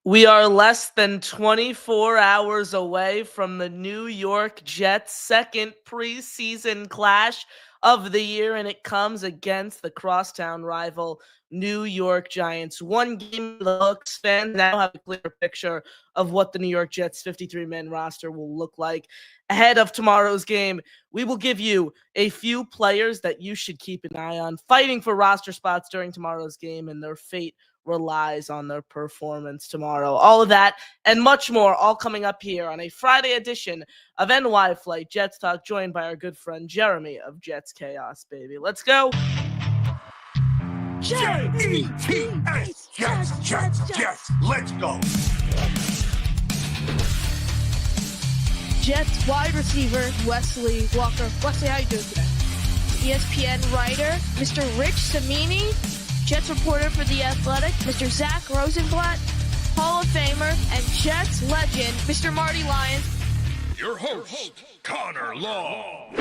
We are less than 24 hours away from the New York Jets' second preseason clash of the year, and it comes against the crosstown rival New York Giants. One game in the books. Fans now have a clear picture of what the New York Jets' 53-man roster will look like. Ahead of tomorrow's game, we will give you a few players that you should keep an eye on, fighting for roster spots during tomorrow's game, and their fate relies on their performance tomorrow. All of that and much more, all coming up here on a Friday edition of NY Flight Jets Talk, joined by our good friend Jeremy of Jets Chaos, baby. Let's go. Jets, Jets, let's go. Jets wide receiver Wesley Walker. Wesley, how you doing today? ESPN writer Mr. Rich Samini, Jets reporter for The Athletic, Mr. Zach Rosenblatt, Hall of Famer, and Jets legend, Mr. Marty Lyons. Your host, Connor Law.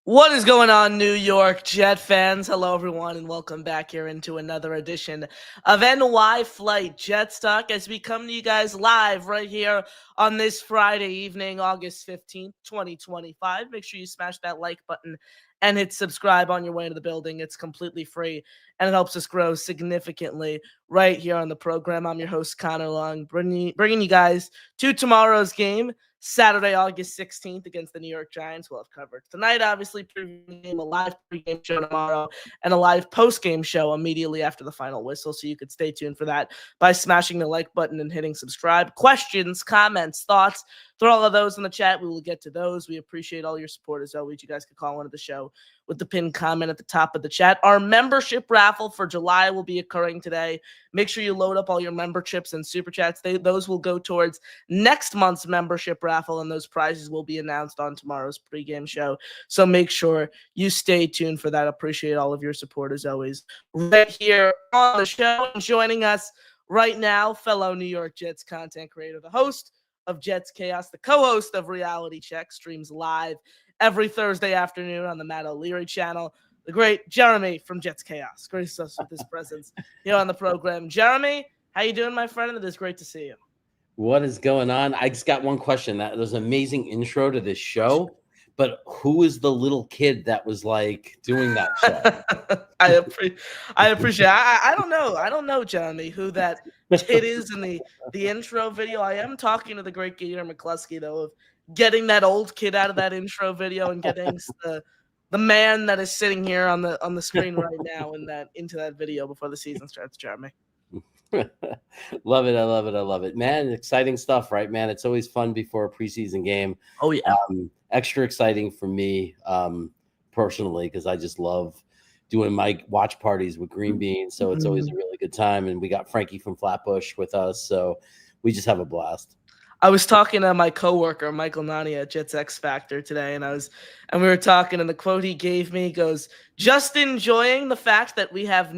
What is going on, New York Jet fans? Hello, everyone, and welcome back here into another edition of NY Flight Jets Talk as we come to you guys live right here on this Friday evening, August 15th, 2025. Make sure you smash that like button and hit subscribe on your way to the building. It's completely free, and it helps us grow significantly right here on the program. I'm your host, Connor Long, bringing you guys to tomorrow's game, Saturday, August 16th against the New York Giants. We'll have covered tonight, obviously, a live pregame show tomorrow, and a live postgame show immediately after the final whistle, so you could stay tuned for that by smashing the like button and hitting subscribe. Questions, comments, thoughts, throw all of those in the chat. We will get to those. We appreciate all your support as always. You guys can call into the show with the pinned comment at the top of the chat. Our membership raffle for July will be occurring today. Make sure you load up all your memberships and super chats. Those will go towards next month's membership raffle, and those prizes will be announced on tomorrow's pregame show. So make sure you stay tuned for that. Appreciate all of your support as always. Right here on the show, and joining us right now, fellow New York Jets content creator, the host of Jets Chaos, the co-host of Reality Check, streams live every Thursday afternoon on the Matt O'Leary channel, the great Jeremy from Jets Chaos. Grace us with his presence here on the program. Jeremy, how you doing, my friend? It is great to see you. What is going on? I just got one question. That was an amazing intro to this show, but who is the little kid that was like doing that show? I appreciate. I don't know. I don't know, Jeremy, who that kid is in the intro video. I am talking to the great Gator McCluskey though of getting that old kid out of that intro video and getting the man that is sitting here on the screen right now into that video before the season starts, Jeremy. Love it. I love it, man. Exciting stuff, right, man? It's always fun before a preseason game. Oh yeah. Extra exciting for me personally because I just love doing my watch parties with Green Bean. So it's always a really good time. And we got Frankie from Flatbush with us. So we just have a blast. I was talking to my coworker, Michael Nani at Jets X Factor today, and we were talking, and the quote he gave me goes, "Just enjoying the fact that we have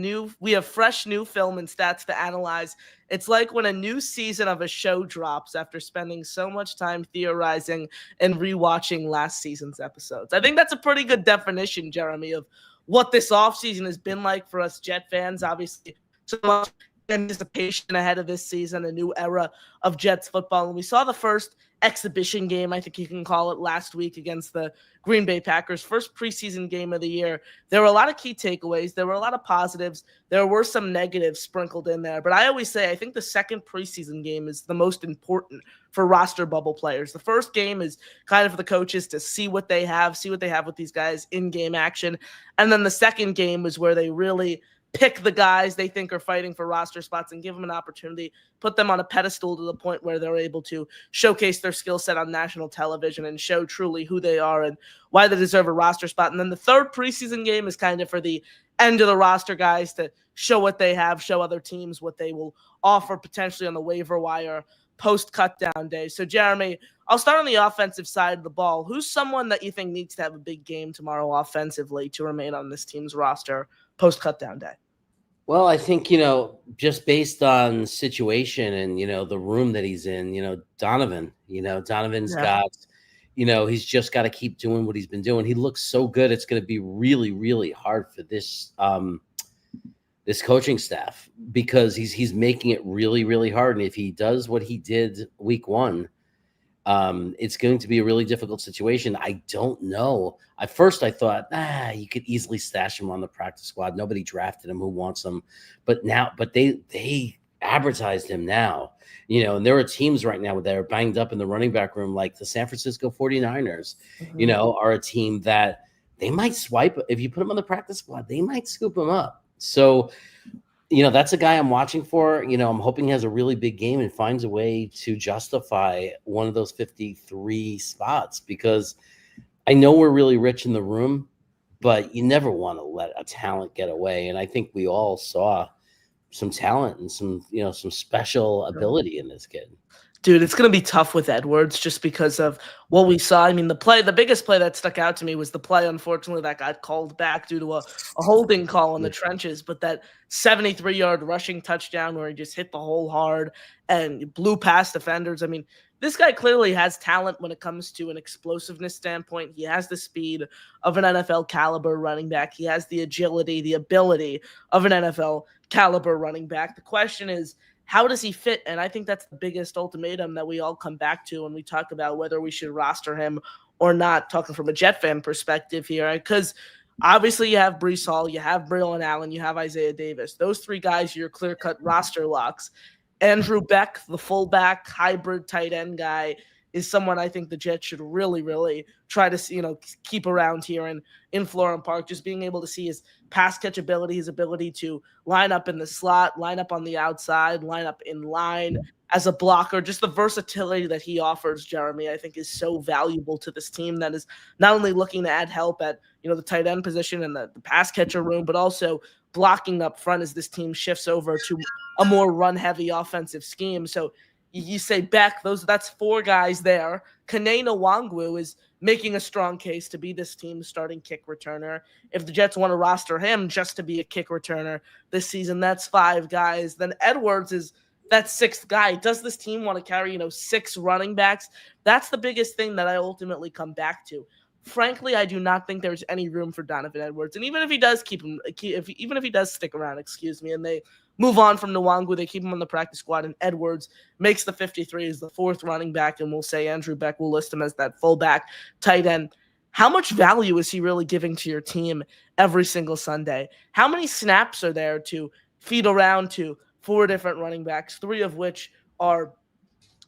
fresh new film and stats to analyze. It's like when a new season of a show drops after spending so much time theorizing and rewatching last season's episodes." I think that's a pretty good definition, Jeremy, of what this offseason has been like for us Jet fans. Obviously, so much anticipation ahead of this season, a new era of Jets football. And we saw the first exhibition game, I think you can call it, last week against the Green Bay Packers, first preseason game of the year. There were a lot of key takeaways. There were a lot of positives. There were some negatives sprinkled in there. But I always say I think the second preseason game is the most important for roster bubble players. The first game is kind of for the coaches to see what they have with these guys in game action. And then the second game is where they really pick the guys they think are fighting for roster spots and give them an opportunity, put them on a pedestal to the point where they're able to showcase their skill set on national television and show truly who they are and why they deserve a roster spot. And then the third preseason game is kind of for the end of the roster guys to show what they have, show other teams what they will offer potentially on the waiver wire post-cutdown day. So, Jeremy, I'll start on the offensive side of the ball. Who's someone that you think needs to have a big game tomorrow offensively to remain on this team's roster post-cutdown day? Well, I think, just based on situation and, the room that he's in, Donovan's got, he's just got to keep doing what he's been doing. He looks so good. It's going to be really, really hard for this this coaching staff, because he's making it really, really hard. And if he does what he did week one, it's going to be a really difficult situation. I don't know. At first, I thought, you could easily stash him on the practice squad. Nobody drafted him. Who wants him? But they advertised him now, and there are teams right now that are banged up in the running back room, like the San Francisco 49ers, are a team that they might swipe. If you put him on the practice squad, they might scoop him up. So, that's a guy I'm watching for. I'm hoping he has a really big game and finds a way to justify one of those 53 spots, because I know we're really rich in the room, but you never want to let a talent get away. And I think we all saw some talent and some special ability in this kid. Dude, it's going to be tough with Edwards just because of what we saw. I mean, the biggest play that stuck out to me was the play, unfortunately, that got called back due to a holding call in the trenches, but that 73-yard rushing touchdown where he just hit the hole hard and blew past defenders. I mean, this guy clearly has talent when it comes to an explosiveness standpoint. He has the speed of an NFL caliber running back. He has the agility, the ability of an NFL caliber running back. The question is, how does he fit? And I think that's the biggest ultimatum that we all come back to when we talk about whether we should roster him or not, talking from a Jet fan perspective here. Because obviously you have Breece Hall, you have Braylon Allen, you have Isaiah Davis. Those three guys are your clear-cut roster locks. Andrew Beck, the fullback hybrid tight end guy, is someone I think the Jets should really, really try to, keep around here in Florham Park. Just being able to see his pass catch ability, his ability to line up in the slot, line up on the outside, line up in line as a blocker. Just the versatility that he offers, Jeremy, I think is so valuable to this team that is not only looking to add help at, the tight end position and the pass catcher room, but also blocking up front as this team shifts over to a more run-heavy offensive scheme. So you say Beck, that's four guys there. Kene Nwangwu is making a strong case to be this team's starting kick returner. If the Jets want to roster him just to be a kick returner this season, that's five guys. Then Edwards is that sixth guy. Does this team want to carry, six running backs? That's the biggest thing that I ultimately come back to. Frankly, I do not think there's any room for Donovan Edwards. And even if he does even if he does stick around, and they move on from Nwangwu, they keep him on the practice squad, and Edwards makes the 53 as the fourth running back, and we'll say Andrew Beck will list him as that fullback tight end. How much value is he really giving to your team every single Sunday? How many snaps are there to feed around to four different running backs, three of which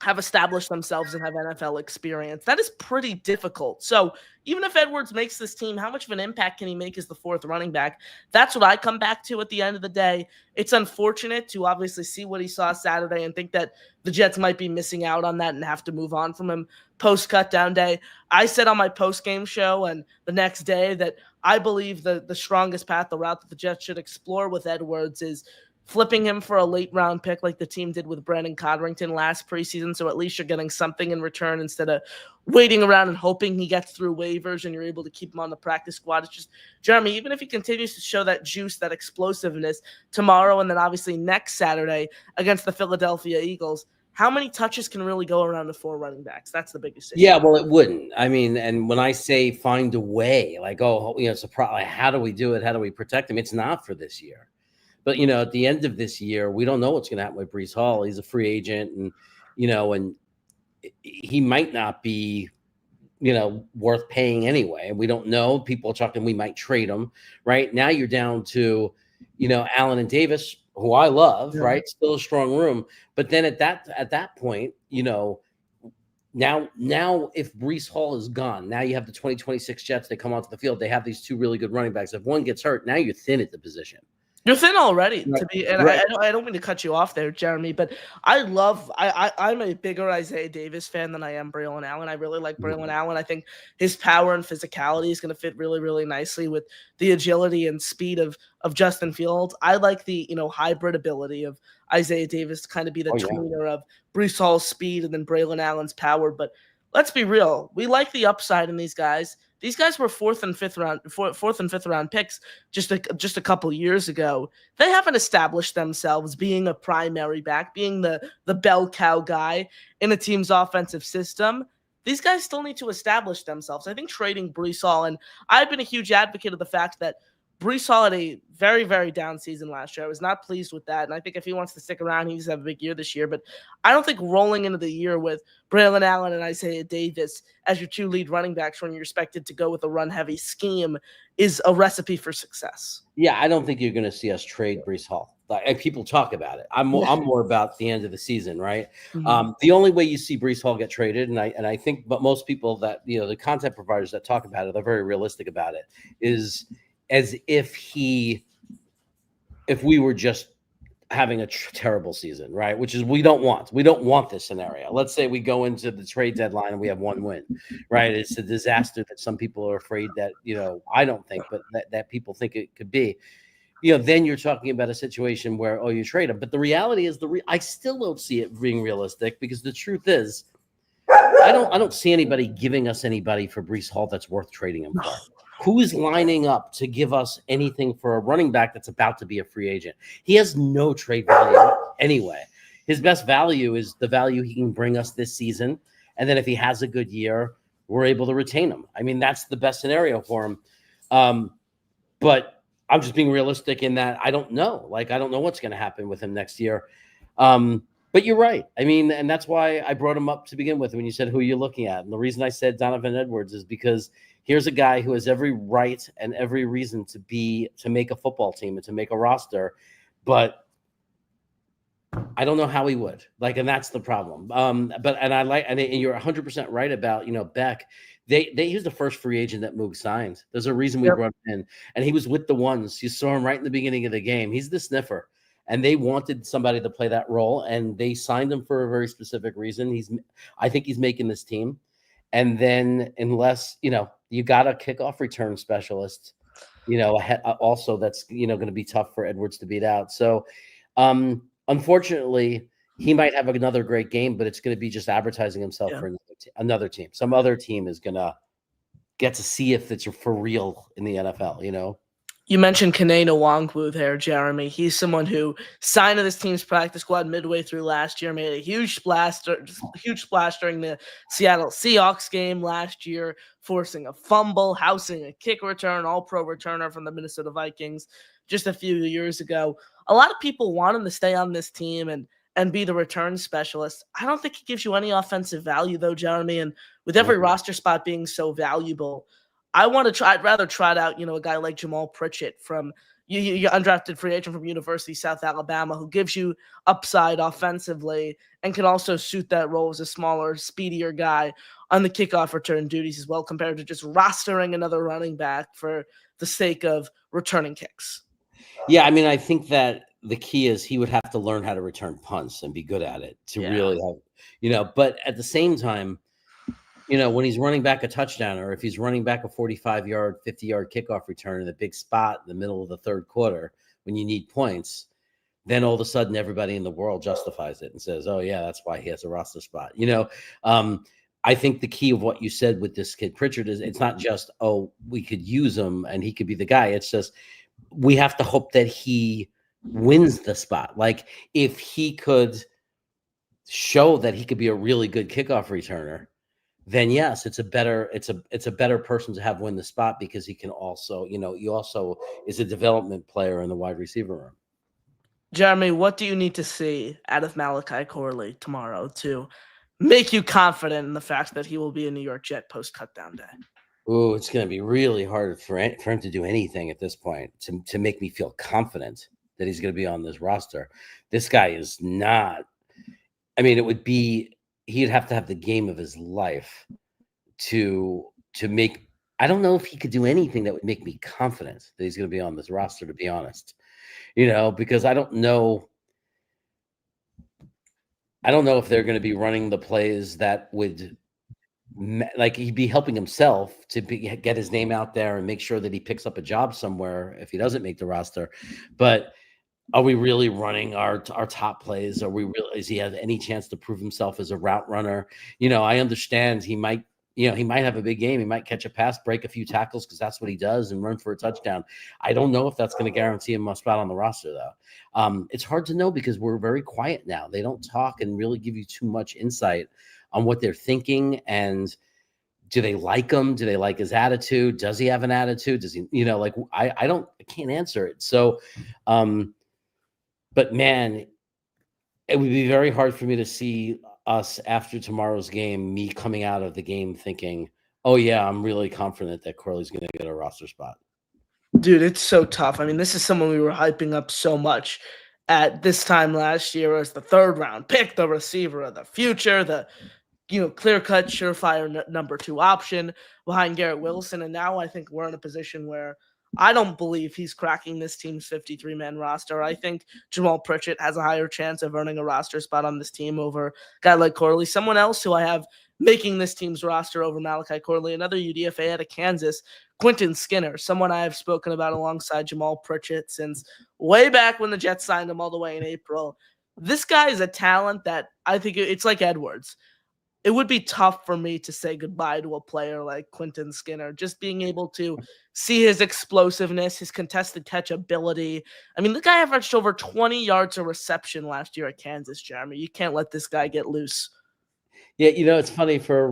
have established themselves and have NFL experience? That is pretty difficult. So even if Edwards makes this team, how much of an impact can he make as the fourth running back? That's what I come back to at the end of the day. It's unfortunate to obviously see what he saw Saturday and think that the Jets might be missing out on that and have to move on from him post-cutdown day. I said on my post-game show and the next day that I believe the strongest path, the route that the Jets should explore with Edwards is flipping him for a late-round pick like the team did with Brandon Codrington last preseason, so at least you're getting something in return instead of waiting around and hoping he gets through waivers and you're able to keep him on the practice squad. It's just, Jeremy, even if he continues to show that juice, that explosiveness tomorrow and then obviously next Saturday against the Philadelphia Eagles, how many touches can really go around the four running backs? That's the biggest issue. Yeah, well, it wouldn't. I mean, and when I say find a way, like, it's a problem. How do we do it? How do we protect him? It's not for this year. But, at the end of this year, we don't know what's going to happen with Breece Hall. He's a free agent and he might not be, worth paying anyway. We don't know. People are talking we might trade him. Right now you're down to, Allen and Davis, who I love, right? Still a strong room. But then at that point, now if Breece Hall is gone, now you have the 2026 Jets. They come onto the field. They have these two really good running backs. If one gets hurt, now you're thin at the position. You're thin already, right. To be, and right. I don't mean to cut you off there, Jeremy, but I'm a bigger Isaiah Davis fan than I am Braylon Allen. I really like Braylon Allen. I think his power and physicality is going to fit really, really nicely with the agility and speed of Justin Fields. I like the hybrid ability of Isaiah Davis to kind of be the tweener of Breece Hall's speed and then Braylon Allen's power. But let's be real, we like the upside in these guys. These guys were fourth and fifth round picks just a couple years ago. They haven't established themselves being a primary back, being the bell cow guy in a team's offensive system. These guys still need to establish themselves. I think trading Breece Hall, and I've been a huge advocate of the fact that Brees Hall had a very, very down season last year. I was not pleased with that. And I think if he wants to stick around, he needs to have a big year this year. But I don't think rolling into the year with Braylon Allen and Isaiah Davis as your two lead running backs when you're expected to go with a run-heavy scheme is a recipe for success. Yeah, I don't think you're going to see us trade Brees Hall. And people talk about it. I'm more about the end of the season, right? Mhm. The only way you see Brees Hall get traded, and I think, but most people that the content providers that talk about it, they're very realistic about it, is as if we were just having a terrible season, right? Which is we don't want this scenario. Let's say we go into the trade deadline and we have one win, right? It's a disaster that some people are afraid that I don't think, but that people think it could be. Then you're talking about a situation where you trade him. But the reality is I still don't see it being realistic, because the truth is I don't see anybody giving us anybody for Brees Hall that's worth trading him for. Who's lining up to give us anything for a running back that's about to be a free agent? He has no trade value anyway. His best value is the value he can bring us this season. And then if he has a good year, we're able to retain him. I mean, that's the best scenario for him. But I'm just being realistic in that I don't know. Like, I don't know what's going to happen with him next year. But you're right. I mean, and that's why I brought him up to begin with when you said who you're looking at. And the reason I said Donovan Edwards is because here's a guy who has every right and every reason to make a football team and to make a roster, but I don't know how he would. And that's the problem. And you're 100% right about Beck. He was the first free agent that Moog signed. There's a reason we brought him in, and he was with the ones. You saw him right in the beginning of the game. He's the sniffer. And they wanted somebody to play that role, and they signed him for a very specific reason. I think he's making this team. And then unless, you got a kickoff return specialist, also that's, going to be tough for Edwards to beat out. So unfortunately, he might have another great game, but it's going to be just advertising himself for another team. Some other team is going to get to see if it's for real in the NFL, You mentioned Kene Nwangwu there, Jeremy. He's someone who signed to this team's practice squad midway through last year, made a huge splash during the Seattle Seahawks game last year, forcing a fumble, housing a kick return, all-pro returner from the Minnesota Vikings just a few years ago. A lot of people want him to stay on this team and be the return specialist. I don't think he gives you any offensive value, though, Jeremy. And with every roster spot being so valuable, I'd rather trot out, a guy like Jamal Pritchett from you undrafted free agent from University of South Alabama, who gives you upside offensively and can also suit that role as a smaller, speedier guy on the kickoff return duties as well, compared to just rostering another running back for the sake of returning kicks. Yeah, I mean, I think that the key is he would have to learn how to return punts and be good at it to really have, but at the same time, when he's running back a touchdown, or if he's running back a 45-yard, 50-yard kickoff return in a big spot in the middle of the third quarter when you need points, then all of a sudden everybody in the world justifies it and says, oh, yeah, that's why he has a roster spot. I think the key of what you said with this kid Pritchard is it's not just, we could use him and he could be the guy. It's just we have to hope that he wins the spot. Like, if he could show that he could be a really good kickoff returner, then yes, it's a better person to have win the spot, because he can also, he also is a development player in the wide receiver room. Jeremy, what do you need to see out of Malachi Corley tomorrow to make you confident in the fact that he will be a New York Jet post cutdown day? Oh, it's going to be really hard for him to do anything at this point to make me feel confident that he's going to be on this roster. This guy is not. I mean, he'd have to have the game of his life to make. I don't know if he could do anything that would make me confident that he's going to be on this roster, to be honest. Because I don't know if they're going to be running the plays that would, like, he'd be helping himself to get his name out there and make sure that he picks up a job somewhere if he doesn't make the roster. But are we really running our top plays? Does he have any chance to prove himself as a route runner? I understand he might have a big game. He might catch a pass, break a few tackles, because that's what he does, and run for a touchdown. I don't know if that's going to guarantee him a spot on the roster, though. It's hard to know because we're very quiet now. They don't talk and really give you too much insight on what they're thinking and do they like him? Do they like his attitude? Does he have an attitude? Does he, like I can't answer it. So, but man, it would be very hard for me to see us after tomorrow's game, me coming out of the game thinking, oh yeah, I'm really confident that Corley's going to get a roster spot. Dude, it's so tough. I mean, this is someone we were hyping up so much at this time last year as the third round pick, the receiver of the future, the clear-cut, surefire number 2 option behind Garrett Wilson. And now I think we're in a position where I don't believe he's cracking this team's 53-man roster. I think Jamal Pritchett has a higher chance of earning a roster spot on this team over a guy like Corley. Someone else who I have making this team's roster over Malachi Corley, another UDFA out of Kansas, Quentin Skinner, someone I have spoken about alongside Jamal Pritchett since way back when the Jets signed him all the way in April. This guy is a talent that I think it's like Edwards. It would be tough for me to say goodbye to a player like Quentin Skinner, just being able to see his explosiveness, his contested catch ability. I mean, the guy averaged over 20 yards of reception last year at Kansas, Jeremy. You can't let this guy get loose. Yeah, it's funny for a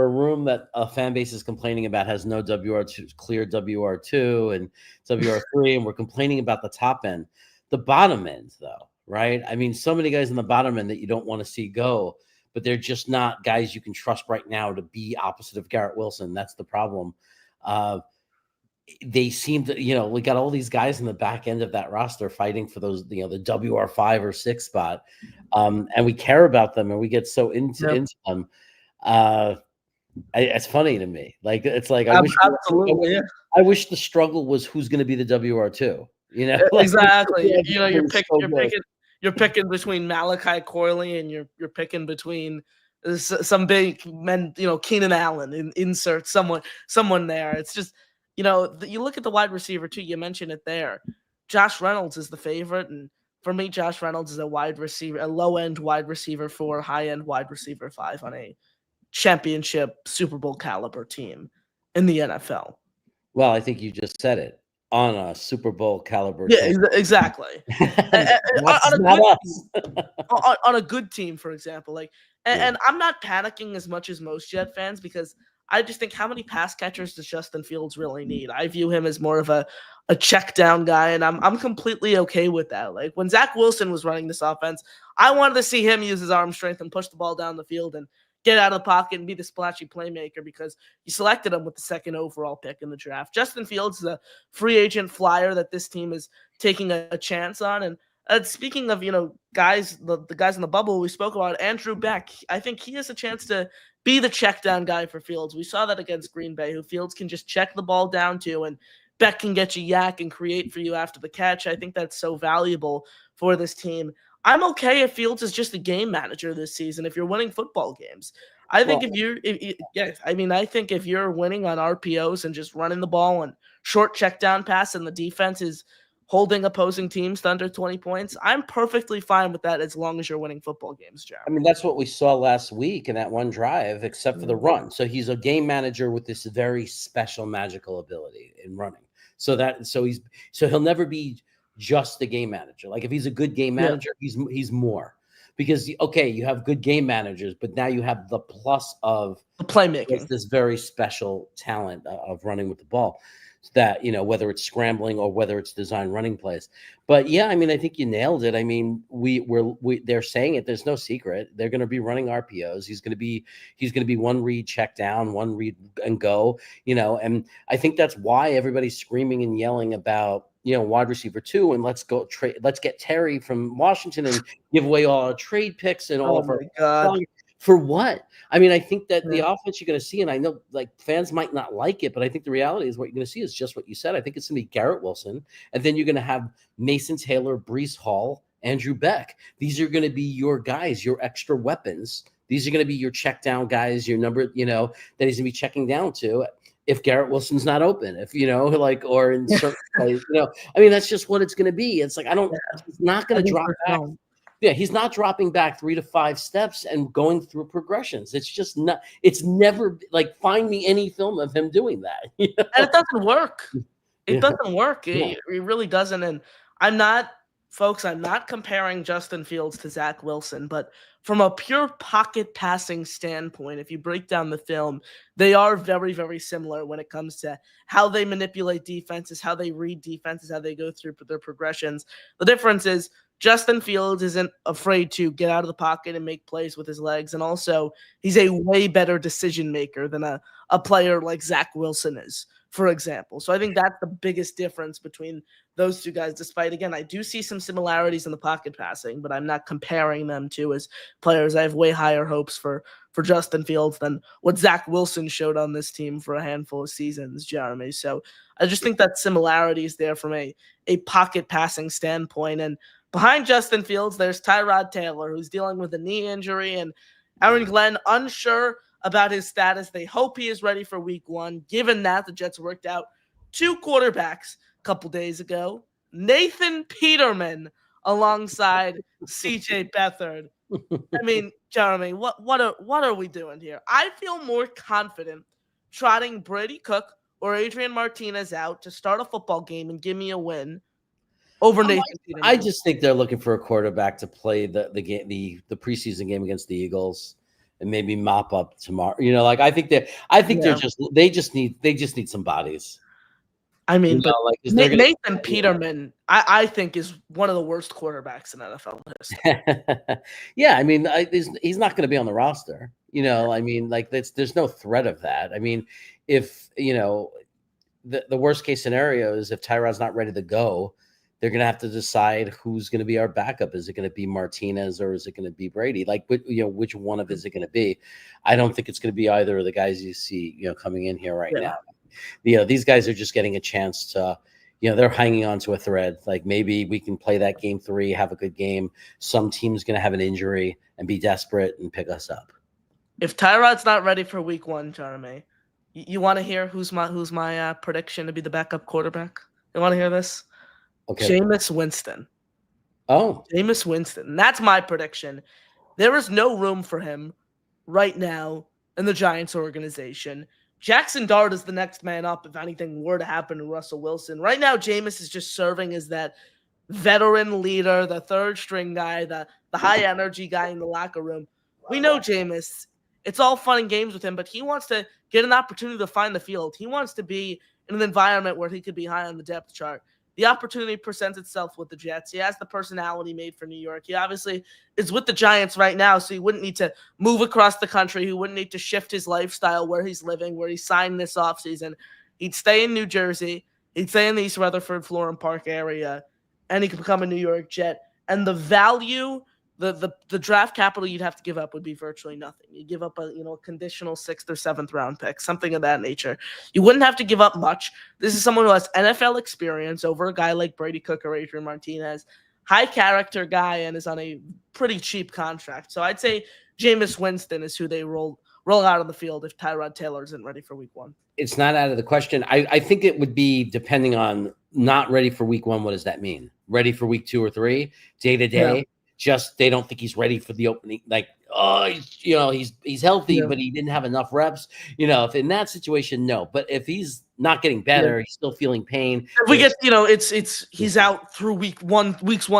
room that a fan base is complaining about has no WR2, clear WR2 and WR3, and we're complaining about the top end. The bottom end, though, right? I mean, so many guys in the bottom end that you don't want to see go, but they're just not guys you can trust right now to be opposite of Garrett Wilson. That's the problem. They seem to, we got all these guys in the back end of that roster fighting for those, the WR5 or 6 spot. And we care about them and we get so into them. It's funny to me. Like, it's like, I wish the struggle was who's going to be the WR2, Exactly. You're picking between Malachi Corley and you're picking between some big men, Keenan Allen, insert someone there. It's just, you look at the wide receiver too. You mentioned it there. Josh Reynolds is the favorite, and for me, Josh Reynolds is a low-end wide receiver 4, high-end wide receiver 5 on a championship Super Bowl caliber team in the NFL. Well, I think you just said it. On a Super Bowl caliber team. Exactly. on a good team, for example. And I'm not panicking as much as most Jet fans because I just think, how many pass catchers does Justin Fields really need? I view him as more of a check down guy, and I'm completely okay with that. Like, when Zach Wilson was running this offense, I wanted to see him use his arm strength and push the ball down the field and get out of the pocket and be the splashy playmaker because you selected him with the 2nd overall pick in the draft. Justin Fields is a free agent flyer that this team is taking a chance on. And speaking of, guys, the guys in the bubble we spoke about, Andrew Beck, I think he has a chance to be the check down guy for Fields. We saw that against Green Bay, who Fields can just check the ball down to, and Beck can get you yak and create for you after the catch. I think that's so valuable for this team. I'm okay if Fields is just a game manager this season if you're winning football games. I think I think if you're winning on RPOs and just running the ball and short check down pass and the defense is holding opposing teams to under 20 points, I'm perfectly fine with that as long as you're winning football games, Jeremy. I mean, that's what we saw last week in that one drive, except for the run. So he's a game manager with this very special magical ability in running. So he'll never be just the game manager. Like, if he's a good game manager, he's more, because you have good game managers, but now you have the plus of the playmaking, this very special talent of running with the ball, that whether it's scrambling or whether it's design running plays. But yeah, I mean, I think you nailed it. I mean, they're saying it, there's no secret, they're going to be running RPOs. He's going to be one read check down, one read and go, and I think that's why everybody's screaming and yelling about wide receiver 2, and let's get Terry from Washington and give away all our trade picks and all of our God. For what? I mean, I think that the offense you're going to see, and I know like fans might not like it, but I think the reality is what you're going to see is just what you said. I think it's going to be Garrett Wilson, and then you're going to have Mason Taylor, Breece Hall, Andrew Beck. These are going to be your guys, your extra weapons. These are going to be your check down guys, your number, that he's going to be checking down to if Garrett Wilson's not open, if, or in certain plays, I mean, that's just what it's going to be. It's like, he's not going to drop back. Yeah, he's not dropping back 3 to 5 steps and going through progressions. It's just not. It's never like, find me any film of him doing that. And it doesn't work. It doesn't work. It really doesn't. And I'm not Folks, I'm not comparing Justin Fields to Zach Wilson, but from a pure pocket passing standpoint, if you break down the film, they are very, very similar when it comes to how they manipulate defenses, how they read defenses, how they go through their progressions. The difference is Justin Fields isn't afraid to get out of the pocket and make plays with his legs. And also, he's a way better decision maker than a player like Zach Wilson is, for example. So I think that's the biggest difference between those two guys, despite, again, I do see some similarities in the pocket passing, but I'm not comparing them to as players. I have way higher hopes for Justin Fields than what Zach Wilson showed on this team for a handful of seasons, Jeremy. So I just think that similarity is there from a pocket passing standpoint. And behind Justin Fields, there's Tyrod Taylor, who's dealing with a knee injury, and Aaron Glenn, unsure about his status. They hope he is ready for week 1, given that the Jets worked out 2 quarterbacks couple days ago, Nathan Peterman alongside CJ Beathard. I mean, Jeremy, what are we doing here? I feel more confident trotting Brady Cook or Adrian Martinez out to start a football game and give me a win over Nathan Peterman. I just think they're looking for a quarterback to play the preseason game against the Eagles and maybe mop up tomorrow. You know, like I think they just need some bodies. I mean, but Nathan Peterman, I think, is one of the worst quarterbacks in NFL history. Yeah, I mean, he's not going to be on the roster. You know, I mean, like there's no threat of that. I mean, if you know, the worst case scenario is if Tyrod's not ready to go, they're going to have to decide who's going to be our backup. Is it going to be Martinez or is it going to be Brady? Like, which one of is it going to be? I don't think it's going to be either of the guys you see, coming in here right now. These guys are just getting a chance to, they're hanging on to a thread. Like maybe we can play that game 3, have a good game. Some team's going to have an injury and be desperate and pick us up. If Tyrod's not ready for week 1, Jeremy, you want to hear who's my prediction to be the backup quarterback? You want to hear this? Okay. Jameis Winston. Oh. Jameis Winston. That's my prediction. There is no room for him right now in the Giants organization. Jackson Dart is the next man up if anything were to happen to Russell Wilson. Right now, Jameis is just serving as that veteran leader, the third string guy, the high energy guy in the locker room. We know Jameis. It's all fun and games with him, but he wants to get an opportunity to find the field. He wants to be in an environment where he could be high on the depth chart. The opportunity presents itself with the Jets. He has the personality made for New York. He obviously is with the Giants right now, so he wouldn't need to move across the country. He wouldn't need to shift his lifestyle where he's living, where he signed this offseason. He'd stay in New Jersey. He'd stay in the East Rutherford, Florham Park area, and he could become a New York Jet. And the value, the draft capital you'd have to give up would be virtually nothing. You give up a conditional 6th or 7th round pick, something of that nature. You wouldn't have to give up much. This is someone who has NFL experience over a guy like Brady Cook or Adrian Martinez, high character guy, and is on a pretty cheap contract. So I'd say Jameis Winston is who they roll out on the field if Tyrod Taylor isn't ready for week 1. It's not out of the question. I think it would be depending on not ready for week 1. What does that mean? Ready for week 2 or 3, day to day? Yeah. Just they don't think he's ready for the opening. Like, he's healthy, but he didn't have enough reps. If in that situation, no. But if he's not getting better, he's still feeling pain. If we get, he's out through weeks 1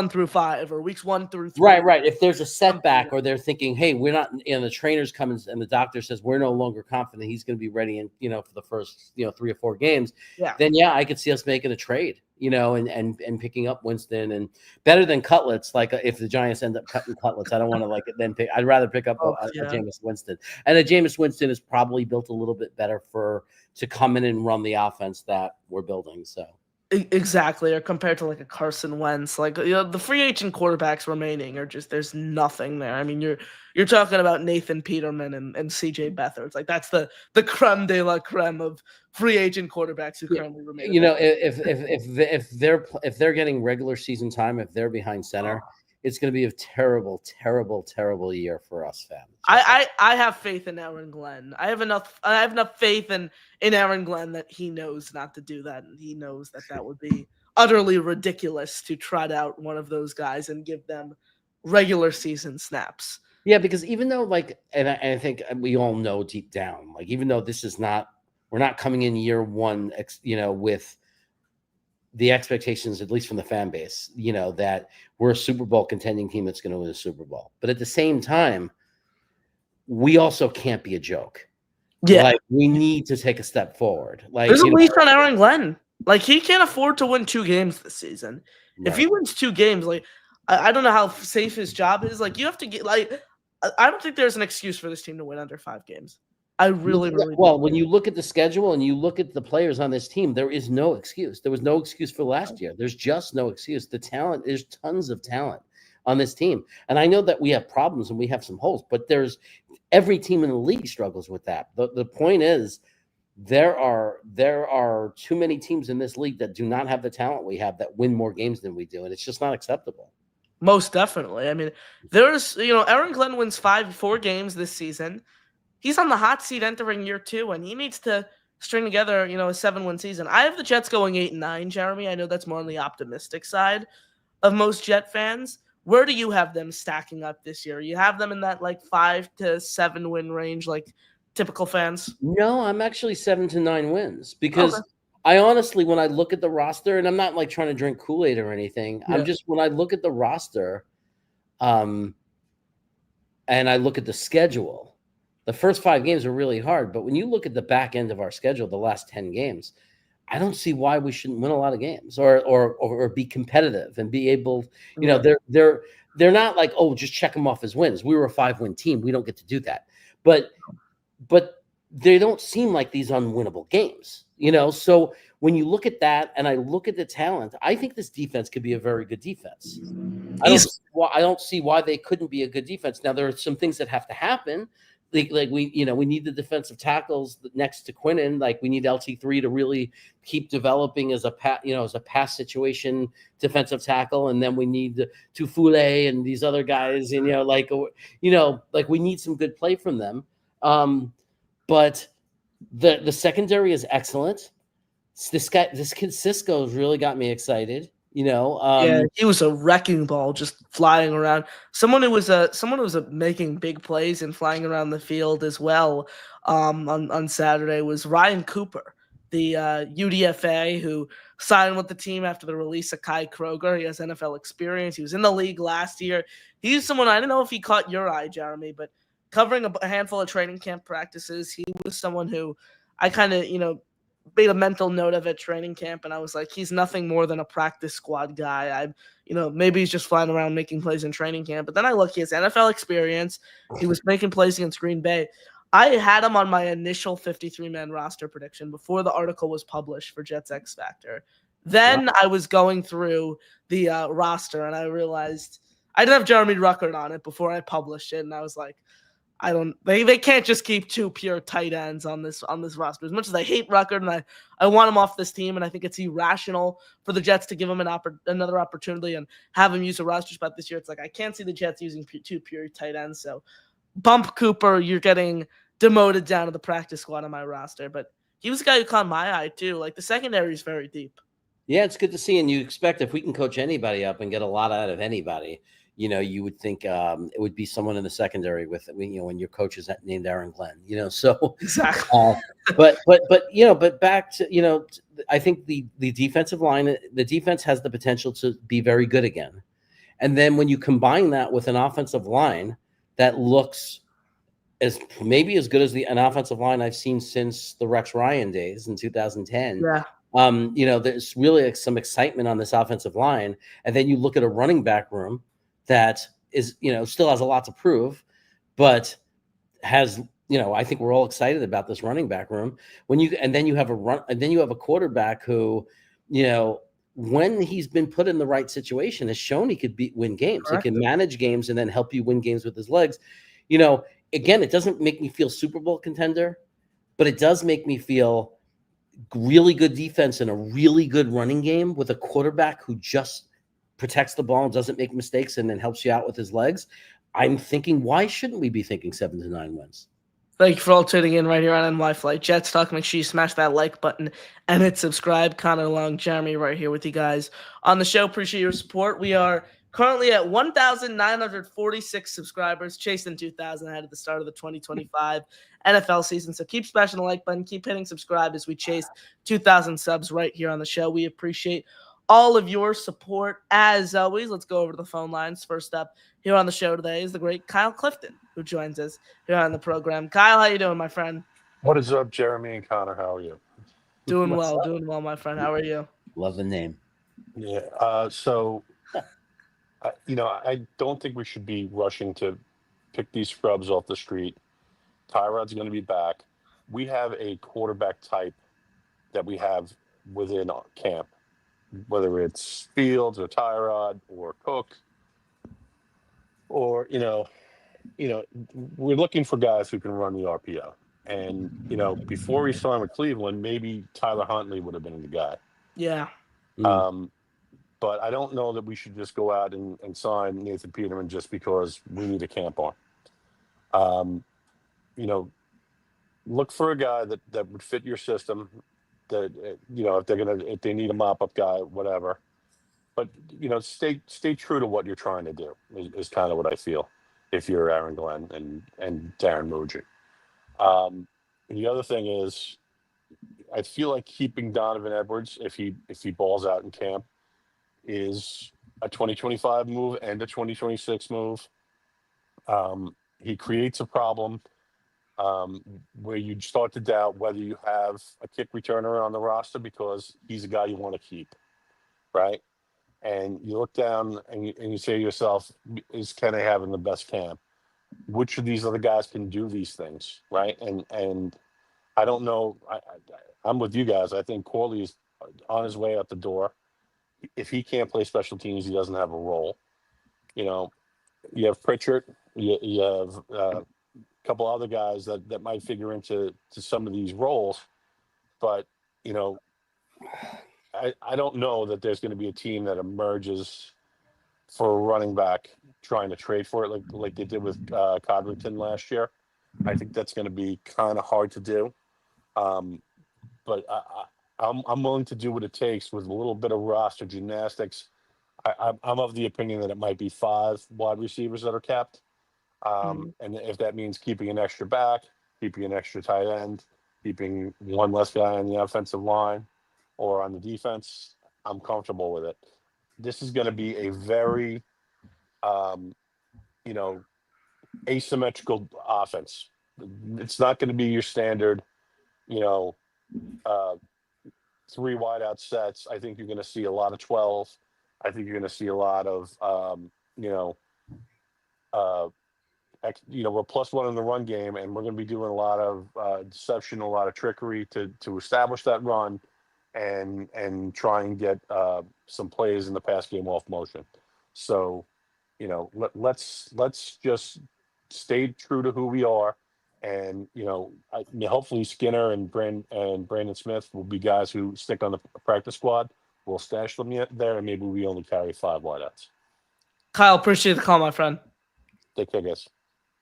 through 5 or weeks 1 through 3. Right. If there's a setback or they're thinking, hey, we're not, the trainers come in and the doctor says we're no longer confident he's going to be ready in, for the first, 3 or 4 games. Yeah. Then I could see us making a trade. And picking up Winston and better than Cutlets. Like if the Giants end up cutting Cutlets, I don't want to then pick. I'd rather pick up a Jameis Winston. And a Jameis Winston is probably built a little bit better to come in and run the offense that we're building. So exactly, or compared to like a Carson Wentz, like the free agent quarterbacks remaining are just there's nothing there. I mean, you're talking about Nathan Peterman and CJ Beathard. It's like that's the creme de la creme of free agent quarterbacks who currently remain. If they're getting regular season time, if they're behind center, it's going to be a terrible, terrible, terrible year for us fans. I have faith in Aaron Glenn. I have enough faith in Aaron Glenn that he knows not to do that, and he knows that would be utterly ridiculous to trot out one of those guys and give them regular season snaps. Yeah, because even though and I think we all know deep down, even though this is not, we're not coming in year 1, with the expectations, at least from the fan base, that we're a Super Bowl contending team that's going to win a Super Bowl. But at the same time, we also can't be a joke. Yeah. Like, we need to take a step forward. Like, There's a leash on Aaron Glenn. Like, he can't afford to win 2 games this season. Right. If he wins 2 games, like, I don't know how safe his job is. Like, you have to get, like, I don't think there's an excuse for this team to win under 5 games. I really well, when you look at the schedule and you look at the players on this team, there is no excuse. There was no excuse for last year. There's just no excuse. The talent, there's tons of talent on this team. And I know that we have problems and we have some holes, but every team in the league struggles with that. The point is, there are too many teams in this league that do not have the talent we have that win more games than we do, and it's just not acceptable. Most definitely. I mean, there's, Aaron Glenn wins 4 games this season. He's on the hot seat entering year 2, and he needs to string together, a 7-win season. I have the Jets going 8-9, Jeremy. I know that's more on the optimistic side of most Jet fans. Where do you have them stacking up this year? You have them in that 5 to 7 win range, like typical fans? No, I'm actually 7 to 9 wins because I honestly, when I look at the roster, and I'm not trying to drink Kool-Aid or anything, I'm just, when I look at the roster, and I look at the schedule, the first 5 games are really hard. But when you look at the back end of our schedule, the last 10 games, I don't see why we shouldn't win a lot of games or be competitive and be able, they're not like, oh, just check them off as wins. We were a 5-win team. We don't get to do that. But they don't seem like these unwinnable games, So when you look at that and I look at the talent, I think this defense could be a very good defense. I don't see why they couldn't be a good defense. Now, there are some things that have to happen. Like we need the defensive tackles next to Quinnen. Like, we need LT3 to really keep developing as a pass situation defensive tackle, and then we need Tufule and these other guys. And we need some good play from them. But the secondary is excellent. This kid Cisco has really got me excited. Yeah, he was a wrecking ball, just flying around. Someone who was making big plays and flying around the field as well. On Saturday was Ryan Cooper, the UDFA who signed with the team after the release of Kai Kroger. He has NFL experience. He was in the league last year. He's someone, I don't know if he caught your eye, Jeremy, but covering a handful of training camp practices, he was someone who I kind of made a mental note of at training camp, and I was like, he's nothing more than a practice squad guy. Maybe he's just flying around making plays in training camp. But then I look, he has NFL experience. He was making plays against Green Bay. I had him on my initial 53-man roster prediction before the article was published for Jets X Factor. Then I was going through the roster, and I realized I didn't have Jeremy Ruckert on it before I published it, and I was like, they can't just keep 2 pure tight ends on this roster. As much as I hate Ruckert and I want him off this team, and I think it's irrational for the Jets to give him another opportunity and have him use a roster spot this year. It's like, I can't see the Jets using 2 pure tight ends. So bump Cooper, you're getting demoted down to the practice squad on my roster. But he was a guy who caught my eye too. Like, the secondary is very deep. Yeah, it's good to see. And you expect if we can coach anybody up and get a lot out of anybody, you would think it would be someone in the secondary with, when your coach is named Aaron Glenn, so exactly. But back to, I think the defensive line, the defense has the potential to be very good again. And then when you combine that with an offensive line that looks maybe as good as an offensive line I've seen since the Rex Ryan days in 2010. Yeah. There's really some excitement on this offensive line. And then you look at a running back room that is, still has a lot to prove, but has, I think we're all excited about this running back room. Then you have a quarterback who, when he's been put in the right situation, has shown he could win games. Correct. He can manage games and then help you win games with his legs. Again, it doesn't make me feel Super Bowl contender, but it does make me feel really good defense and a really good running game with a quarterback who just protects the ball and doesn't make mistakes and then helps you out with his legs. I'm thinking, why shouldn't we be thinking 7 to 9 wins? Thank you for all tuning in right here on NY Flight Jets Talk. Make sure you smash that like button and hit subscribe. Connor Long, Jeremy right here with you guys on the show. Appreciate your support. We are Currently at 1,946 subscribers, chasing 2,000 ahead of the start of the 2025 NFL season. So keep smashing the like button, keep hitting subscribe as we chase 2,000 subs right here on the show. We appreciate all of your support as always. Let's go over to the phone lines. First up here on the show today is the great Kyle Clifton, who joins us here on the program. Kyle, how you doing, my friend? What is up, Jeremy and Connor? How are you? Doing What's well, up? my friend. How are you? Love the name. Yeah. I don't think we should be rushing to pick these scrubs off the street. Tyrod's going to be back. We have a quarterback type that we have within our camp, whether it's Fields or Tyrod or Cook, or we're looking for guys who can run the RPO. And before we signed with Cleveland, maybe Tyler Huntley would have been the guy. Yeah. But I don't know that we should just go out and sign Nathan Peterman just because we need a camp arm. Look for a guy that would fit your system. That if they need a mop up guy, whatever. But stay true to what you're trying to do is kind of what I feel. If you're Aaron Glenn and Darren Muji. The other thing is, I feel like keeping Donovan Edwards if he balls out in camp is a 2025 move and a 2026 move. He creates a problem where you start to doubt whether you have a kick returner on the roster because he's a guy you want to keep, right? And you look down and you say to yourself, is Kenny having the best camp? Which of these other guys can do these things, right? And I don't know. I'm with you guys. I think Corley is on his way out the door. If he can't play special teams, he doesn't have a role. You have Pritchard. You have a couple other guys that might figure into some of these roles. But, I don't know that there's going to be a team that emerges for a running back trying to trade for it like they did with Codrington last year. I think that's going to be kind of hard to do. But I'm willing to do what it takes with a little bit of roster gymnastics. I'm of the opinion that it might be 5 wide receivers that are capped. And if that means keeping an extra back, keeping an extra tight end, keeping one less guy on the offensive line or on the defense, I'm comfortable with it. This is going to be a very, asymmetrical offense. It's not going to be your standard, 3 wideout sets. I think you're going to see a lot of 12. I think you're going to see a lot of, we're +1 in the run game, and we're going to be doing a lot of deception, a lot of trickery to establish that run and try and get some plays in the pass game off motion. So, let's just stay true to who we are. And, hopefully Skinner and Brandon Smith will be guys who stick on the practice squad. We'll stash them there, and maybe we only carry 5 wideouts. Kyle, appreciate the call, my friend. Take care, guys.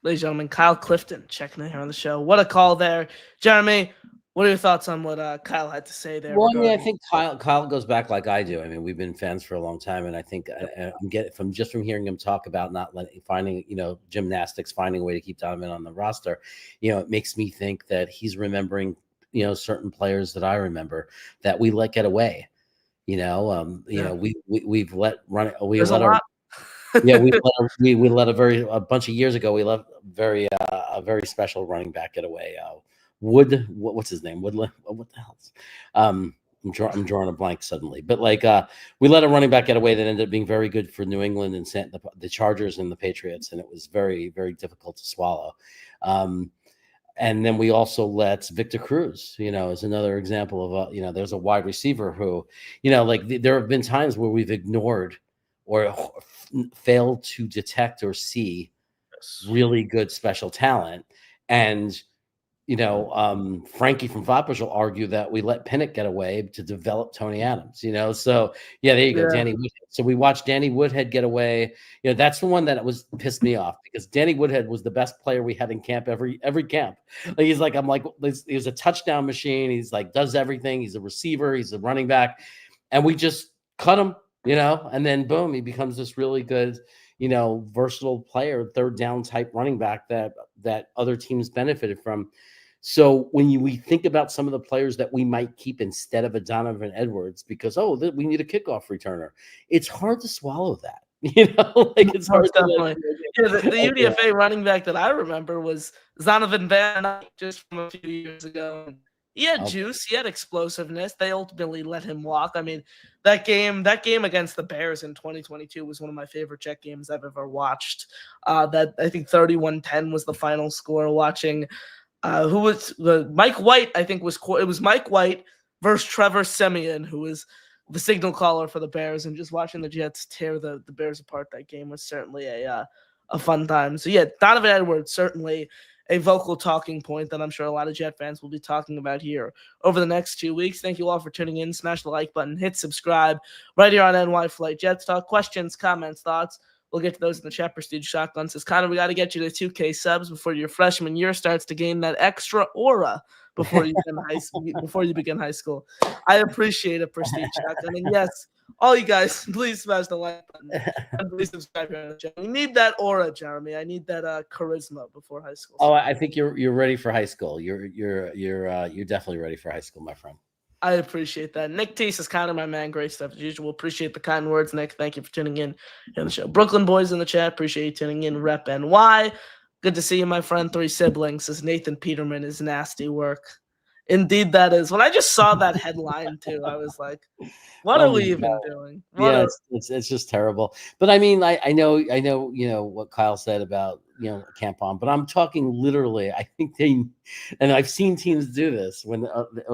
Ladies and gentlemen, Kyle Clifton checking in here on the show. What a call there. Jeremy, what are your thoughts on what Kyle had to say there? Well, I think Kyle goes back like I do. I mean, we've been fans for a long time, and I think I'm getting from hearing him talk about not finding gymnastics, finding a way to keep Donovan on the roster. It makes me think that he's remembering certain players that I remember that we let get away. We've let run. We let a bunch of years ago. We let a very special running back get away. What's his name? Woodland. What the hell? I'm drawing a blank suddenly. But we let a running back get away that ended up being very good for New England and sent the Chargers and the Patriots, and it was very, very difficult to swallow. And then we also let Victor Cruz, as another example of there's a wide receiver who, there have been times where we've ignored or failed to detect or see really good special talent. And Frankie from Flatbush will argue that we let Pinnock get away to develop Tony Adams, So yeah, there you go, Danny Woodhead. So we watched Danny Woodhead get away. That's the one that was pissed me off because Danny Woodhead was the best player we had in camp every camp. He was a touchdown machine. He's does everything. He's a receiver. He's a running back, and we just cut him and then boom, he becomes this really good, versatile player, third down type running back that other teams benefited from. So when we think about some of the players that we might keep instead of a Donovan Edwards, because we need a kickoff returner, it's hard to swallow that. Like it's hard Most to definitely. Yeah, the UDFA running back that I remember was Zonovan Van Dyke, just from a few years ago. He had juice, he had explosiveness. They ultimately let him walk. I mean, that game against the Bears in 2022 was one of my favorite Jet games I've ever watched. That I think 31-10 was the final score. Watching who was Mike White, I think it was Mike White versus Trevor Siemian, who was the signal caller for the Bears, and just watching the Jets tear the Bears apart that game was certainly a fun time. So yeah, Donovan Edwards, certainly a vocal talking point that I'm sure a lot of Jet fans will be talking about here over the next 2 weeks. Thank you all for tuning in. Smash the like button, hit subscribe right here on NY Flight Jets Talk. Questions, comments, thoughts, we'll get to those in the chat. Prestige Shotgun says, Connor, we got to get you to 2K subs before your freshman year starts to gain that extra aura before you begin high school. I appreciate it, Prestige Shotgun. And yes, all you guys, please smash the like button and please subscribe here on the channel. We need that aura, Jeremy. I need that charisma before high school. Oh, I think you're ready for high school. You're definitely ready for high school, my friend. I appreciate that. Nick T says, Connor, my man, great stuff as usual. Appreciate the kind words, Nick. Thank you for tuning in the show. Brooklyn boys in the chat, appreciate you tuning in. Rep NY. Good to see you, my friend. Three siblings says Nathan Peterman is nasty work. Indeed, that is. When I just saw that headline too, I was like, "What are we even doing?" It's just terrible. But I mean, I know, what Kyle said about Camp On, but I'm talking literally. I think and I've seen teams do this when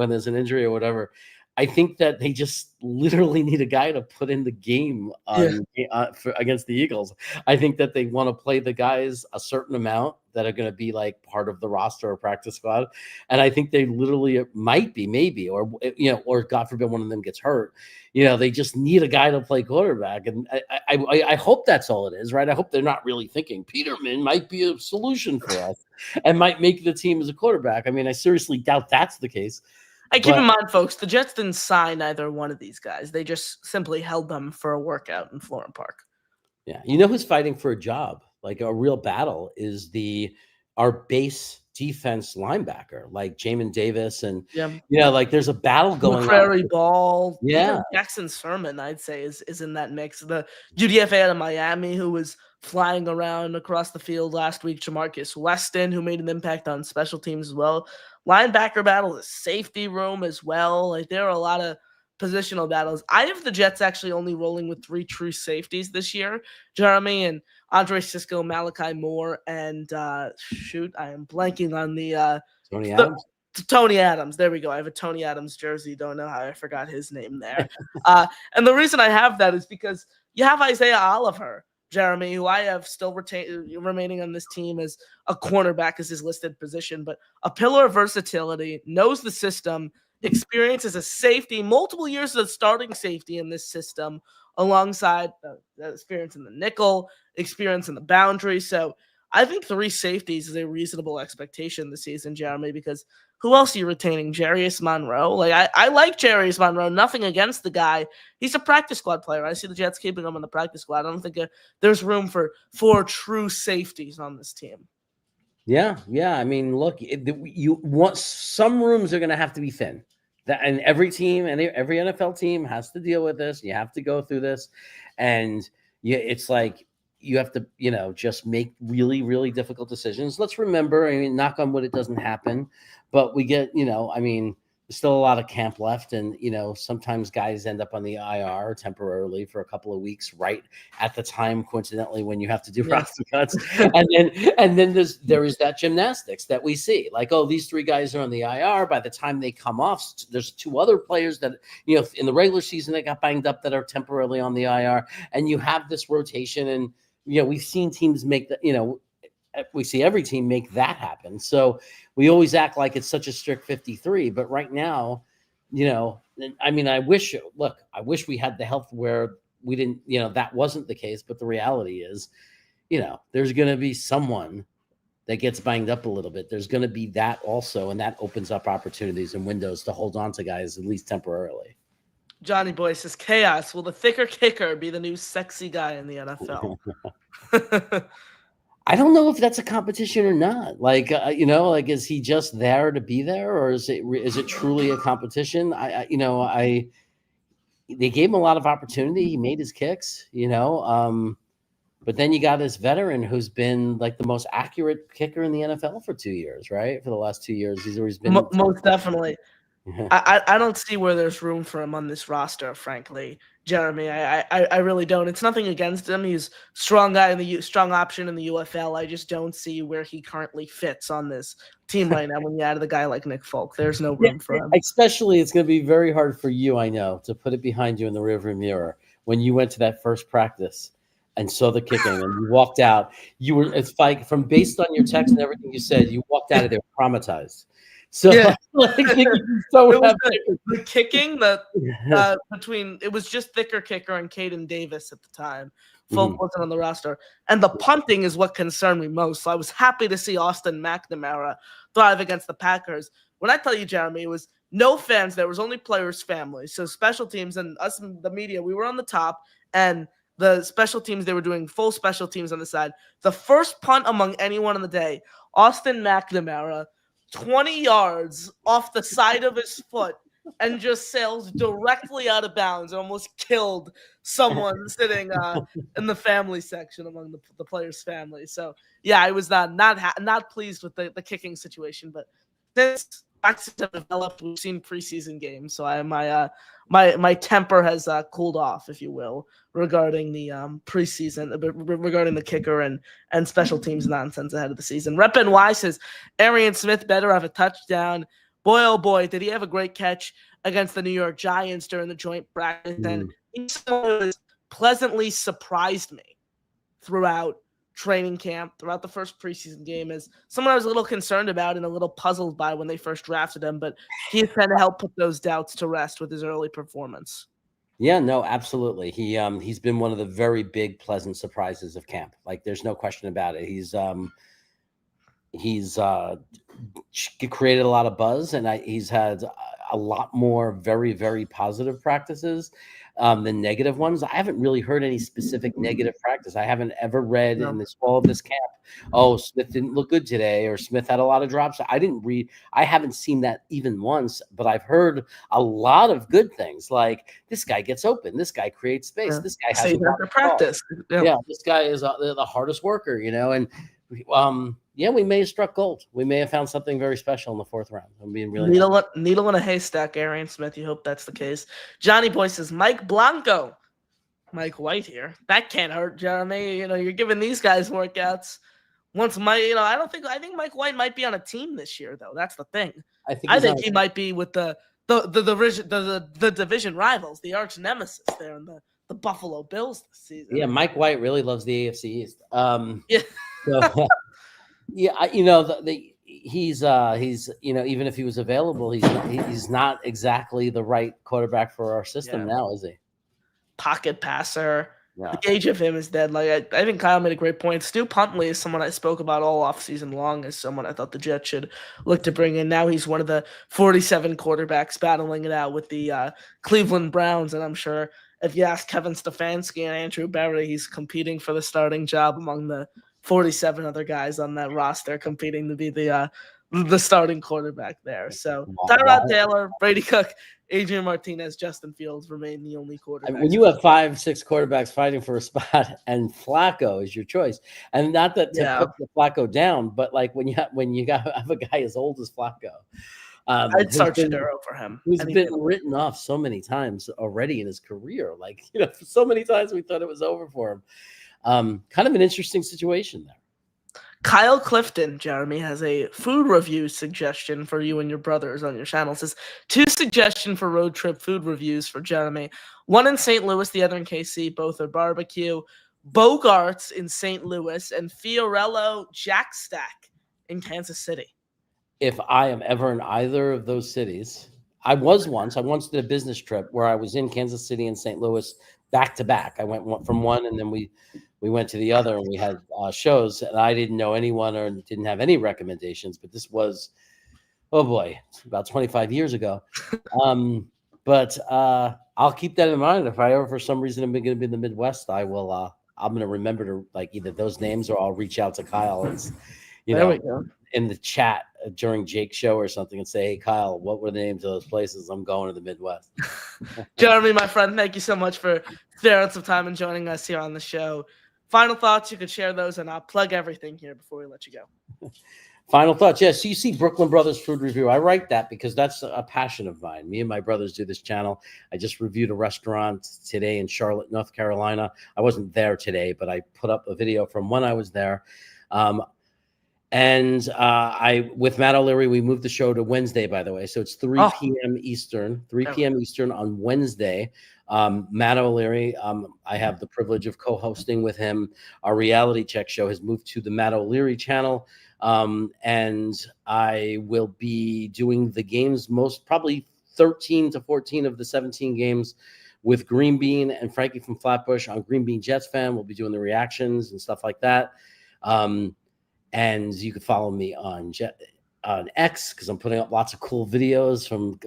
there's an injury or whatever. I think that they just literally need a guy to put in the game against the Eagles. I think that they want to play the guys a certain amount that are going to be like part of the roster or practice squad. And I think they literally might be, maybe, or God forbid one of them gets hurt. They just need a guy to play quarterback. And I hope that's all it is, right? I hope they're not really thinking Peterman might be a solution for us and might make the team as a quarterback. I mean, I seriously doubt that's the case. Keep in mind, folks, the Jets didn't sign either one of these guys. They just simply held them for a workout in Florham Park. Yeah. Who's fighting for a job? Like a real battle is our base defense linebacker, like Jamin Davis. And, like there's a battle going on. Prairie Ball. Yeah. Even Jackson Sermon, I'd say, is in that mix. The UDFA out of Miami, who was flying around across the field last week. Jamarcus Weston, who made an impact on special teams as well. Linebacker battle, the safety room as well. Like there are a lot of positional battles. I have the Jets actually only rolling with 3 true safeties this year, Jeremy, and Andre Sisco, Malachi Moore, and I am blanking on the Tony Adams. Tony Adams. There we go. I have a Tony Adams jersey. Don't know how I forgot his name there. And the reason I have that is because you have Isaiah Oliver, Jeremy, who I have still remaining on this team as a cornerback as his listed position, but a pillar of versatility, knows the system, experience as a safety, multiple years as a starting safety in this system, alongside the experience in the nickel, experience in the boundary. So I think 3 safeties is a reasonable expectation this season, Jeremy, because who else are you retaining? Jarius Monroe? Like I like Jarius Monroe. Nothing against the guy. He's a practice squad player. I see the Jets keeping him on the practice squad. I don't think there's room for 4 true safeties on this team. Yeah. I mean, look, you want some rooms are going to have to be thin. And every team and every NFL team has to deal with this. You have to go through this, and it's like you have to, just make really, really difficult decisions. Let's remember, I mean, knock on wood, it doesn't happen, but we get, there's still a lot of camp left. And, sometimes guys end up on the IR temporarily for a couple of weeks, right at the time, coincidentally, when you have to do roster cuts. and then there is that gymnastics that we see, like, oh, these 3 guys are on the IR. By the time they come off, there's 2 other players that, in the regular season, they got banged up that are temporarily on the IR. And you have this rotation, and, we've seen teams make that, we see every team make that happen. So we always act like it's such a strict 53, but right now, I mean, I wish we had the health where we didn't, that wasn't the case. But the reality is, there's going to be someone that gets banged up a little bit. There's going to be that also. And that opens up opportunities and windows to hold on to guys, at least temporarily. Johnny Boy says, chaos. Will the thicker kicker be the new sexy guy in the NFL? I don't know if that's a competition or not. Like, like, is he just there to be there, or is it truly a competition? They gave him a lot of opportunity. He made his kicks, but then you got this veteran who's been like the most accurate kicker in the NFL for 2 years, right? For the last 2 years, he's always been Most definitely. I don't see where there's room for him on this roster, frankly, Jeremy. I really don't. It's nothing against him. He's strong guy in the strong option in the UFL. I just don't see where he currently fits on this team right now. When you add a guy like Nick Folk, there's no room for him. Especially, it's going to be very hard for you, I know, to put it behind you in the rearview mirror when you went to that first practice and saw the kicking and you walked out. It's like, from based on your text and everything you said, you walked out of there traumatized. So, Yeah. the kicking between, it was just thicker kicker and Caden Davis at the time. Folk wasn't on the roster, and the punting is what concerned me most. So I was happy to see Austin McNamara thrive against the Packers. When I tell you, Jeremy, it was no fans. There was only players' families. So special teams and us, the media, we were on the top, and the special teams, they were doing full special teams on the side. The first punt among anyone on the day, Austin McNamara, 20 yards off the side of his foot, and just sails directly out of bounds and almost killed someone sitting in the family section among the players' families. So, yeah, I was not pleased with the kicking situation. But since vaccines have developed, we've seen preseason games. So my temper has cooled off, if you will, regarding the preseason, regarding the kicker and special teams nonsense ahead of the season. Rep NY says, Arian Smith better have a touchdown. Boy, oh boy, did he have a great catch against the New York Giants during the joint practice. And he pleasantly surprised me throughout training camp, throughout the first preseason game, as someone I was a little concerned about and a little puzzled by when they first drafted him. But he's trying to help put those doubts to rest with his early performance. Yeah, no, absolutely. He's been one of the very big, pleasant surprises of camp. Like, there's no question about it. He's created a lot of buzz, and he's had a lot more very, very positive practices than negative ones. I haven't really heard any specific negative practice. I haven't ever read in all of this camp, oh, Smith didn't look good today, or Smith had a lot of drops. I haven't seen that even once, but I've heard a lot of good things, like this guy gets open, this guy creates space, this guy has a practice. Yeah, this guy is the hardest worker, and we may have struck gold. We may have found something very special in the fourth round. I'm being really needle in a haystack, Arian Smith. You hope that's the case. Johnny Boy says, Mike Blanco. Mike White here. That can't hurt, Jeremy. You're giving these guys workouts. Once I think Mike White might be on a team this year, though. That's the thing. I think he might be with the division rivals, the arch nemesis there in the Buffalo Bills this season. Yeah, Mike White really loves the AFC East. Yeah. So, yeah, he's even if he was available, he's not exactly the right quarterback for our system now, is he? Pocket passer. Yeah. The gauge of him is dead. Like I think Kyle made a great point. Stu Puntley is someone I spoke about all offseason long as someone I thought the Jets should look to bring in. Now he's one of the 47 quarterbacks battling it out with the Cleveland Browns, and I'm sure if you ask Kevin Stefanski and Andrew Berry, he's competing for the starting job among the 47 other guys on that roster, competing to be the starting quarterback there. So Tyrod Taylor, Brady Cook, Adrian Martinez, Justin Fields remain the only quarterbacks. I mean, when you have 5-6 quarterbacks fighting for a spot, and Flacco is your choice, and not that to put Flacco down, but like when you have a guy as old as Flacco, I'd start Shaduro for him. Who's been written off so many times already in his career. Like, so many times we thought it was over for him. Kind of an interesting situation there. Kyle Clifton, Jeremy, has a food review suggestion for you and your brothers on your channel. It says 2 suggestions for road trip food reviews for Jeremy. One in St. Louis, the other in KC. Both are barbecue. Bogarts in St. Louis and Fiorello Jack Stack in Kansas City. If I am ever in either of those cities, I once did a business trip where I was in Kansas City and St. Louis back to back. I went from one, and then we went to the other, and we had shows, and I didn't know anyone or didn't have any recommendations, but this was, oh boy, about 25 years ago. But I'll keep that in mind. If I ever, for some reason, I'm going to be in the Midwest, I will. I'm going to remember to like either those names or I'll reach out to Kyle and There we go. in the chat during Jake's show or something and say, "Hey, Kyle, what were the names of those places? I'm going to the Midwest." Jeremy, my friend, thank you so much for sparing some time and joining us here on the show. Final thoughts, you could share those, and I'll plug everything here before we let you go. Final thoughts. Yes, so you see Brooklyn Brothers Food Review. I write that because that's a passion of mine. Me and my brothers do this channel. I just reviewed a restaurant today in Charlotte, North Carolina. I wasn't there today, but I put up a video from when I was there. And I, with Matt O'Leary, we moved the show to Wednesday, by the way. So it's 3 p.m. Eastern, 3 p.m. Eastern on Wednesday. Matt O'Leary, I have the privilege of co-hosting with him. Our reality check show has moved to the Matt O'Leary channel. And I will be doing the games, most probably 13 to 14 of the 17 games with Green Bean and Frankie from Flatbush on Green Bean Jets Fan. We'll be doing the reactions and stuff like that. And you can follow me on X because I'm putting up lots of cool videos from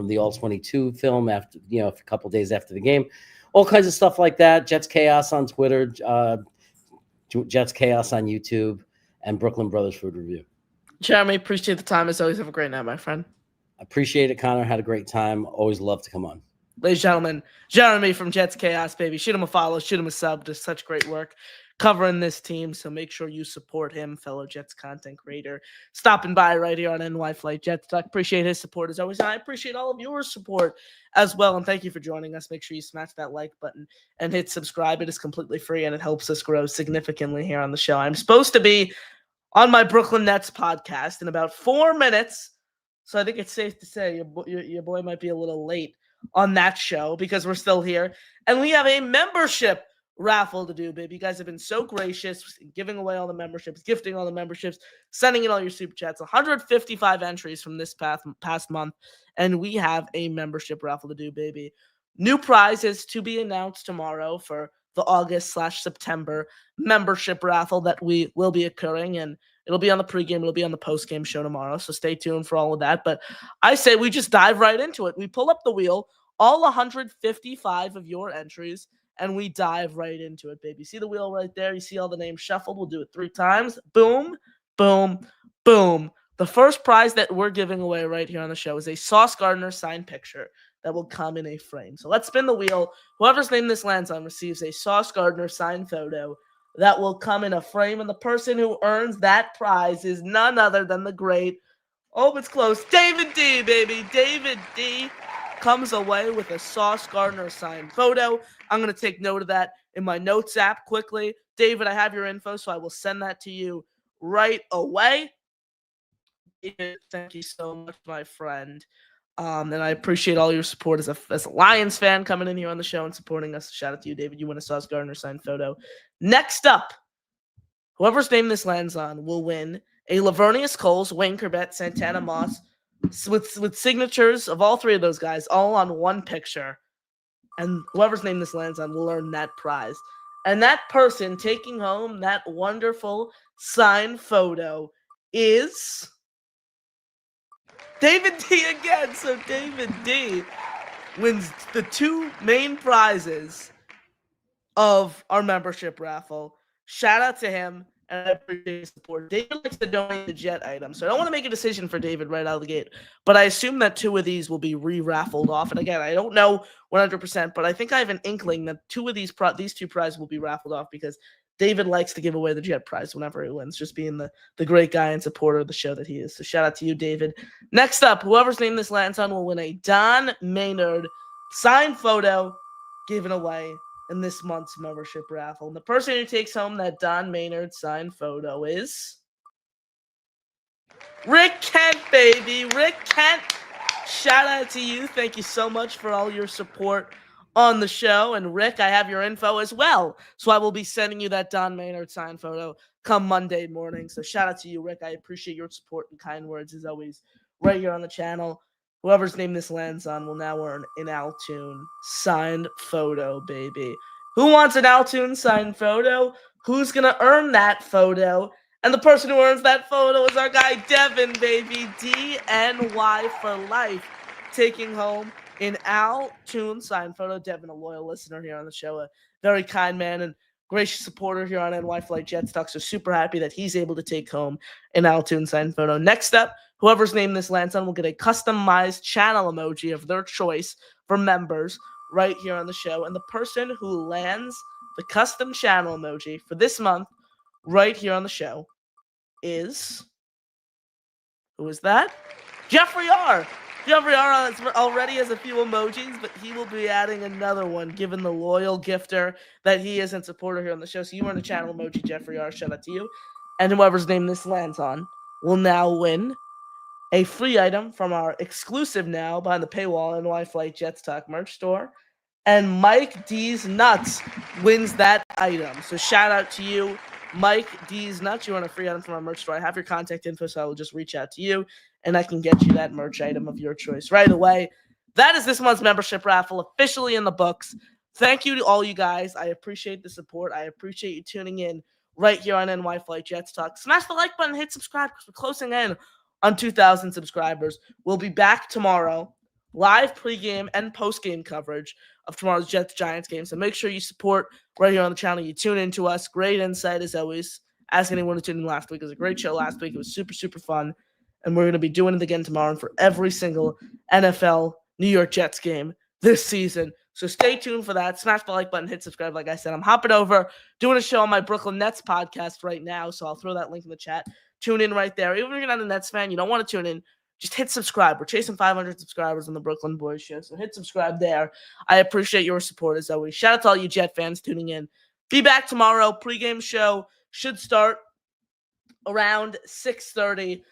the All 22 film after, a couple days after the game, all kinds of stuff like that. Jets Chaos on Twitter, Jets Chaos on YouTube, and Brooklyn Brothers Food Review. Jeremy, appreciate the time. As always, have a great night, my friend. Appreciate it, Connor. Had a great time. Always love to come on. Ladies and gentlemen, Jeremy from Jets Chaos, baby. Shoot him a follow, shoot him a sub. Does such great work covering this team, so make sure you support him, fellow Jets content creator, stopping by right here on NY Flight Jets Talk. Appreciate his support as always, and I appreciate all of your support as well, and thank you for joining us. Make sure you smash that like button and hit subscribe. It is completely free, and it helps us grow significantly here on the show. I'm supposed to be on my Brooklyn Nets podcast in about 4 minutes, so I think it's safe to say your boy might be a little late on that show because we're still here, and we have a membership raffle to do, baby. You guys have been so gracious, giving away all the memberships, gifting all the memberships, sending in all your super chats. 155 entries from this past month, and we have a membership raffle to do, baby. New prizes to be announced tomorrow for the August/September membership raffle that we will be occurring, and it'll be on the pregame, it'll be on the postgame show tomorrow, so stay tuned for all of that. But I say we just dive right into it. We pull up the wheel, all 155 of your entries, and we dive right into it, baby. See the wheel right there? You see all the names shuffled? We'll do it 3 times. Boom, boom, boom. The first prize that we're giving away right here on the show is a Sauce Gardner signed picture that will come in a frame. So let's spin the wheel. Whoever's name this lands on receives a Sauce Gardner signed photo that will come in a frame, and the person who earns that prize is none other than the great, it's close, David D, baby. David D comes away with a Sauce Gardner signed photo. I'm going to take note of that in my notes app quickly. David, I have your info, so I will send that to you right away. Thank you so much, my friend. And I appreciate all your support as a Lions fan coming in here on the show and supporting us. Shout out to you, David. You win a Sauce Gardner signed photo. Next up, whoever's name this lands on will win a Lavernius Coles, Wayne Corbett, Santana Moss, with signatures of all 3 of those guys, all on one picture. And whoever's name this lands on will earn that prize. And that person taking home that wonderful signed photo is David D again. So David D wins the 2 main prizes of our membership raffle. Shout out to him, and I appreciate his support. David likes to donate the Jet items, so I don't want to make a decision for David right out of the gate, but I assume that 2 of these will be re-raffled off. And again, I don't know 100%, but I think I have an inkling that 2 of these 2 prizes will be raffled off because David likes to give away the Jet prize whenever he wins, just being the great guy and supporter of the show that he is. So shout out to you, David. Next up, whoever's name this lands on will win a Don Maynard signed photo given away in this month's membership raffle. And the person who takes home that Don Maynard signed photo is Rick Kent, baby. Rick Kent, shout out to you. Thank you so much for all your support on the show. And Rick, I have your info as well, so I will be sending you that Don Maynard signed photo come Monday morning. So shout out to you, Rick. I appreciate your support and kind words as always right here on the channel. Whoever's name this lands on will now earn an Altoon signed photo, baby. Who wants an Altoon signed photo? Who's going to earn that photo? And the person who earns that photo is our guy, Devin, baby. DNY for life. Taking home in Al Toon signed photo. Devin, a loyal listener here on the show, a very kind man and gracious supporter here on NY Flight Jets Talk. So super happy that he's able to take home an Al Toon signed photo. Next up, whoever's name this lands on will get a customized channel emoji of their choice for members right here on the show. And the person who lands the custom channel emoji for this month right here on the show is... who is that? Jeffrey R. Jeffrey R. already has a few emojis, but he will be adding another one, given the loyal gifter that he is and supporter here on the show. So you earn a channel emoji, Jeffrey R. Shout out to you. And whoever's name this lands on will now win a free item from our exclusive now behind the paywall NY Flight Jets Talk merch store. And Mike D's Nuts wins that item. So shout out to you, Mike D's Nuts. You want a free item from our merch store. I have your contact info, so I will just reach out to you, and I can get you that merch item of your choice right away. That is this month's membership raffle officially in the books. Thank you to all you guys. I appreciate the support. I appreciate you tuning in right here on NY Flight Jets Talk. Smash the like button, hit subscribe, because we're closing in on 2,000 subscribers. We'll be back tomorrow, live pregame and postgame coverage of tomorrow's Jets-Giants game. So make sure you support right here on the channel. You tune in to us. Great insight as always. Ask anyone who tuned in last week. It was a great show last week. It was super, super fun. And we're going to be doing it again tomorrow and for every single NFL New York Jets game this season. So stay tuned for that. Smash the like button, hit subscribe. Like I said, I'm hopping over, doing a show on my Brooklyn Nets podcast right now. So I'll throw that link in the chat. Tune in right there. Even if you're not a Nets fan, you don't want to tune in, just hit subscribe. We're chasing 500 subscribers on the Brooklyn Boys Show. So hit subscribe there. I appreciate your support as always. Shout out to all you Jet fans tuning in. Be back tomorrow. Pregame show should start around 6:30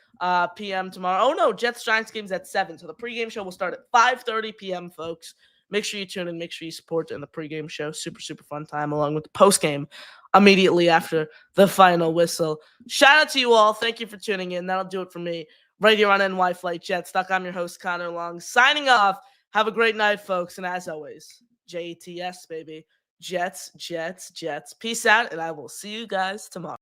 p.m. tomorrow. Oh, no, Jets-Giants game's at 7. So the pregame show will start at 5:30 p.m., folks. Make sure you tune in. Make sure you support in the pregame show. Super, super fun time along with the postgame immediately after the final whistle. Shout out to you all. Thank you for tuning in. That'll do it for me right here on NY Flight Jets Talk. I'm your host, Connor Long, signing off. Have a great night, folks. And as always, JTS, baby. Jets, Jets, Jets. Peace out, and I will see you guys tomorrow.